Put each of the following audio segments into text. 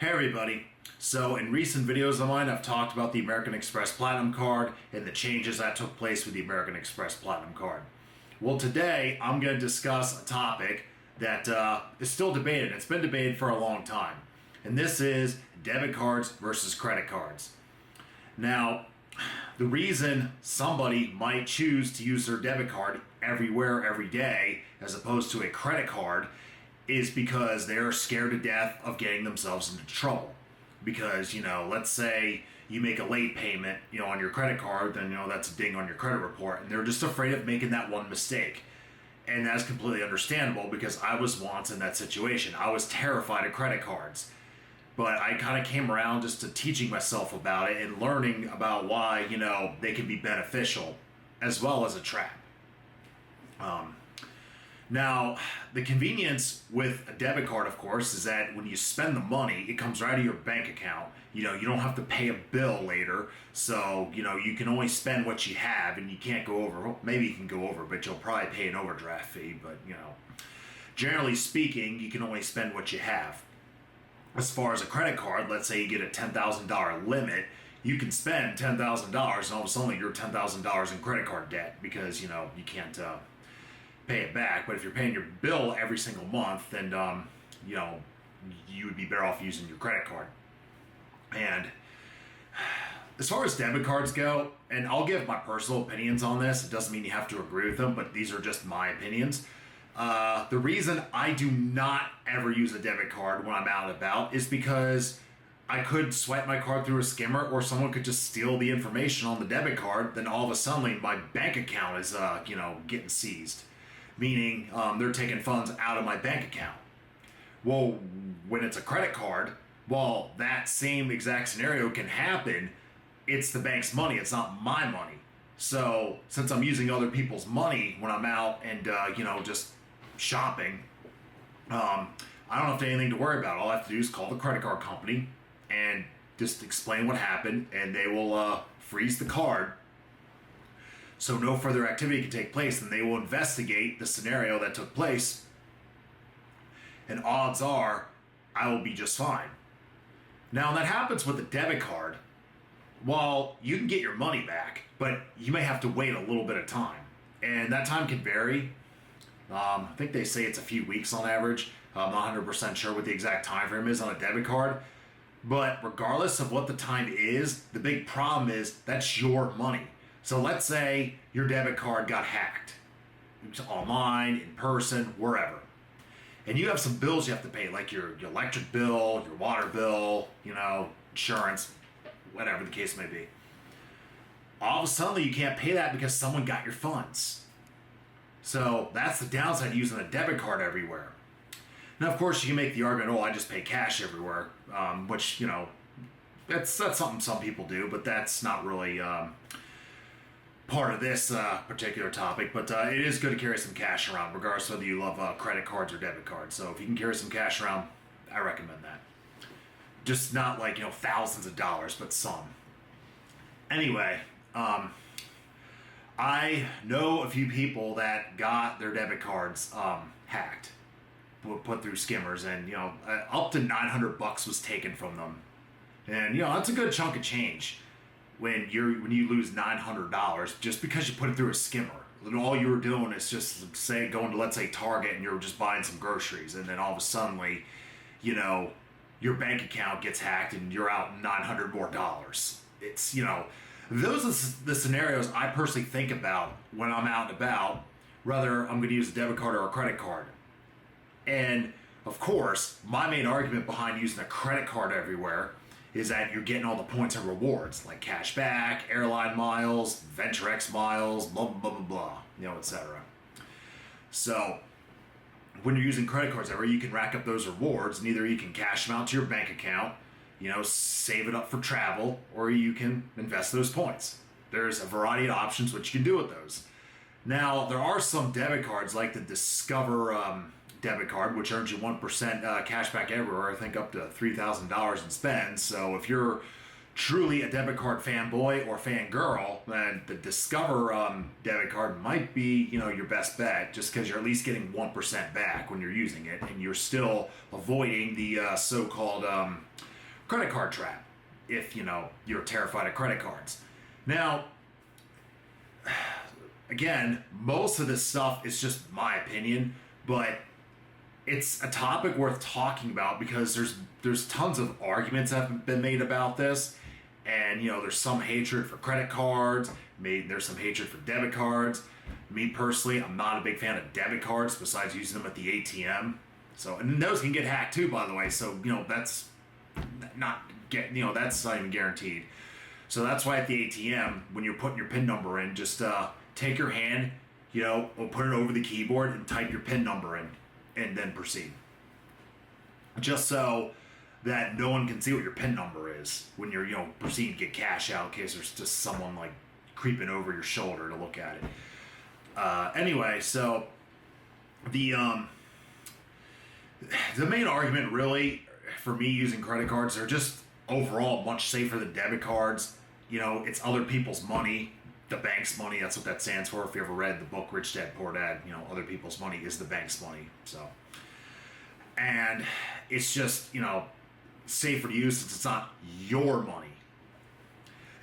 Hey everybody. So in recent videos of mine, I've talked about the American Express Platinum Card and the changes that took place with the American Express Platinum Card. Well, today I'm going to discuss a topic that is still debated. It's been debated for a long time. And this is debit cards versus credit cards. Now, the reason somebody might choose to use their debit card everywhere, every day, as opposed to a credit card is because they're scared to death of getting themselves into trouble. Because, let's say you make a late payment, on your credit card, then, that's a ding on your credit report. And they're just afraid of making that one mistake. And that's completely understandable because I was once in that situation. I was terrified of credit cards. But I kind of came around just to teaching myself about it and learning about why, they can be beneficial as well as a trap. Now, the convenience with a debit card, of course, is that when you spend the money, it comes right out of your bank account. You don't have to pay a bill later. So, you can only spend what you have and you can't go over. Well, maybe you can go over, but you'll probably pay an overdraft fee. But, generally speaking, you can only spend what you have. As far as a credit card, let's say you get a $10,000 limit, you can spend $10,000 and all of a sudden you're $10,000 in credit card debt because, you can't pay it back. But if you're paying your bill every single month, then you would be better off using your credit card. And as far as debit cards go, and I'll give my personal opinions on this, it doesn't mean you have to agree with them, but these are just my opinions. The reason I do not ever use a debit card when I'm out and about is because I could swipe my card through a skimmer, or someone could just steal the information on the debit card. Then all of a sudden my bank account is getting seized. Meaning they're taking funds out of my bank account. Well, when it's a credit card, well, that same exact scenario can happen. It's the bank's money. It's not my money. So since I'm using other people's money when I'm out and, just shopping, I don't have anything to worry about. All I have to do is call the credit card company and just explain what happened, and they will freeze the card so no further activity can take place, and they will investigate the scenario that took place, and odds are I will be just fine. Now, that happens with a debit card. Well, you can get your money back, but you may have to wait a little bit of time, and that time can vary. I think they say it's a few weeks on average. I'm not 100% sure what the exact time frame is on a debit card, but regardless of what the time is, the big problem is that's your money. So let's say your debit card got hacked, online, in person, wherever. And you have some bills you have to pay, like your electric bill, your water bill, insurance, whatever the case may be. All of a sudden you can't pay that because someone got your funds. So that's the downside of using a debit card everywhere. Now, of course, you can make the argument, I just pay cash everywhere, which, that's something some people do, but that's not really part of this particular topic. But it is good to carry some cash around, regardless of whether you love credit cards or debit cards. So if you can carry some cash around, I recommend that. Just not like, thousands of dollars, but some. Anyway, I know a few people that got their debit cards hacked, put through skimmers, and up to $900 was taken from them, and that's a good chunk of change when you lose $900 just because you put it through a skimmer. And all you were doing is just going to, let's say, Target, and you're just buying some groceries, and then all of a sudden, your bank account gets hacked and you're out $900 more. It's those are the scenarios I personally think about when I'm out and about, whether I'm going to use a debit card or a credit card. And, of course, my main argument behind using a credit card everywhere is that you're getting all the points and rewards, like cash back, airline miles, Venture X miles, blah, blah, blah, blah, etc. So, when you're using credit cards everywhere, you can rack up those rewards, and either you can cash them out to your bank account, save it up for travel, or you can invest those points. There's a variety of options what you can do with those. Now, there are some debit cards like the Discover debit card, which earns you 1% cash back everywhere, I think up to $3,000 in spend. So if you're truly a debit card fanboy or fangirl, then the Discover debit card might be, your best bet, just because you're at least getting 1% back when you're using it, and you're still avoiding the so-called credit card trap if you're terrified of credit cards. Now, again, most of this stuff is just my opinion, but it's a topic worth talking about because there's tons of arguments that have been made about this, and there's some hatred for credit cards, there's some hatred for debit cards. Me personally, I'm not a big fan of debit cards besides using them at the ATM. So, and those can get hacked too, by the way. So that's that's not even guaranteed. So that's why at the ATM, when you're putting your PIN number in, just take your hand, or put it over the keyboard and type your PIN number in, and then proceed. Just so that no one can see what your PIN number is when you're, proceeding to get cash out in case there's just someone like creeping over your shoulder to look at it. Anyway, so the main argument really for me using credit cards, they're just overall much safer than debit cards. It's other people's money, the bank's money. That's what that stands for. If you ever read the book Rich Dad Poor Dad, other people's money is the bank's money. So, and it's just safer to use since it's not your money.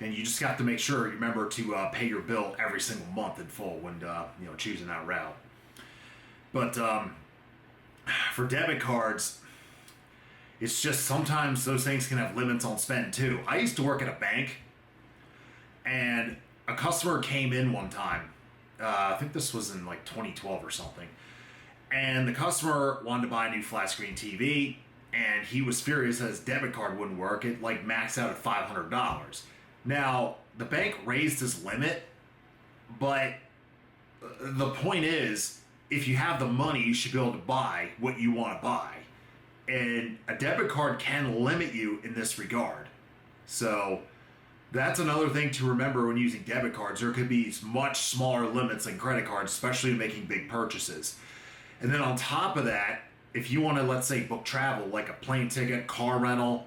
And you just have to make sure you remember to pay your bill every single month in full when choosing that route. But for debit cards, it's just sometimes those things can have limits on spend too. I used to work at a bank, and a customer came in one time. I think this was in like 2012 or something. And the customer wanted to buy a new flat screen TV, and he was furious that his debit card wouldn't work. It like maxed out at $500. Now, the bank raised his limit, but the point is, if you have the money, you should be able to buy what you want to buy. And a debit card can limit you in this regard. So that's another thing to remember when using debit cards. There could be much smaller limits than credit cards, especially when making big purchases. And then on top of that, if you want to, let's say, book travel, like a plane ticket, car rental,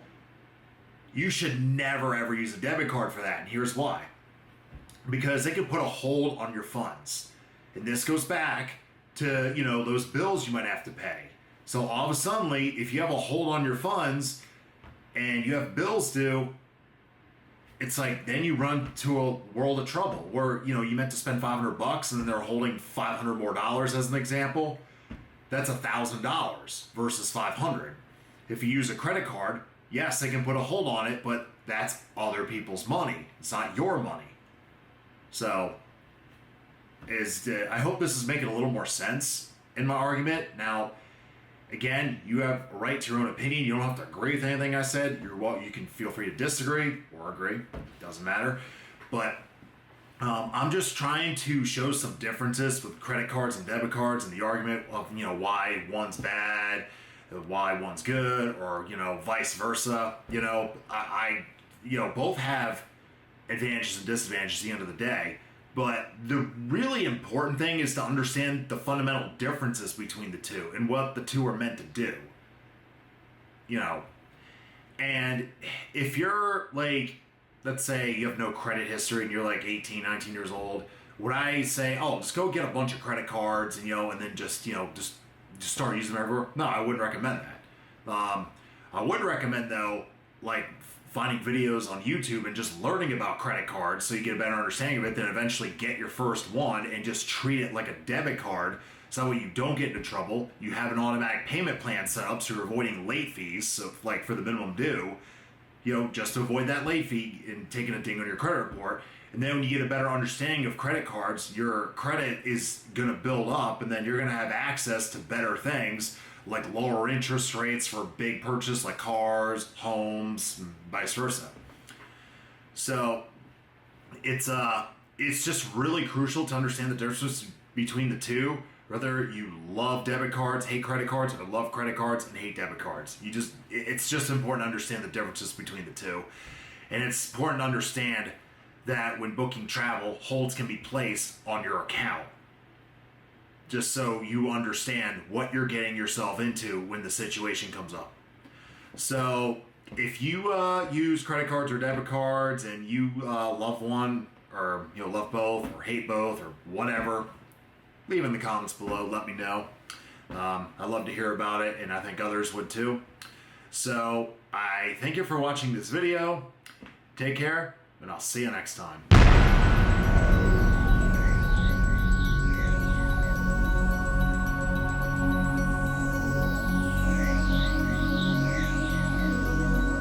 you should never ever use a debit card for that. And here's why. Because they can put a hold on your funds. And this goes back to, those bills you might have to pay. So all of a sudden, if you have a hold on your funds and you have bills due, it's like then you run to a world of trouble where, you meant to spend $500 and then they're holding $500 more as an example. That's $1,000 versus $500. If you use a credit card, yes, they can put a hold on it, but that's other people's money. It's not your money. So, I hope this is making a little more sense in my argument. Now, again, you have a right to your own opinion. You don't have to agree with anything I said. You can feel free to disagree or agree. Doesn't matter. But I'm just trying to show some differences with credit cards and debit cards and the argument of, why one's bad, why one's good, or, vice versa. I both have advantages and disadvantages at the end of the day. But the really important thing is to understand the fundamental differences between the two and what the two are meant to do. And if you're let's say you have no credit history and you're 18, 19 years old, would I say, just go get a bunch of credit cards and, and then just start using them everywhere? No, I wouldn't recommend that. I would recommend, though, finding videos on YouTube and just learning about credit cards so you get a better understanding of it, then eventually get your first one and just treat it like a debit card so that way you don't get into trouble. You have an automatic payment plan set up so you're avoiding late fees, so for the minimum due, just to avoid that late fee and taking a ding on your credit report. And then when you get a better understanding of credit cards, your credit is going to build up, and then you're going to have access to better things like lower interest rates for big purchase like cars, homes, and vice versa. So it's just really crucial to understand the difference between the two. Whether you love debit cards, hate credit cards, or love credit cards and hate debit cards. It's just important to understand the differences between the two. And it's important to understand that when booking travel, holds can be placed on your account. Just so you understand what you're getting yourself into when the situation comes up. So if you use credit cards or debit cards and you love one or love both or hate both or whatever, leave in the comments below. Let me know. I'd love to hear about it, and I think others would too. So I thank you for watching this video. Take care, and I'll see you next time.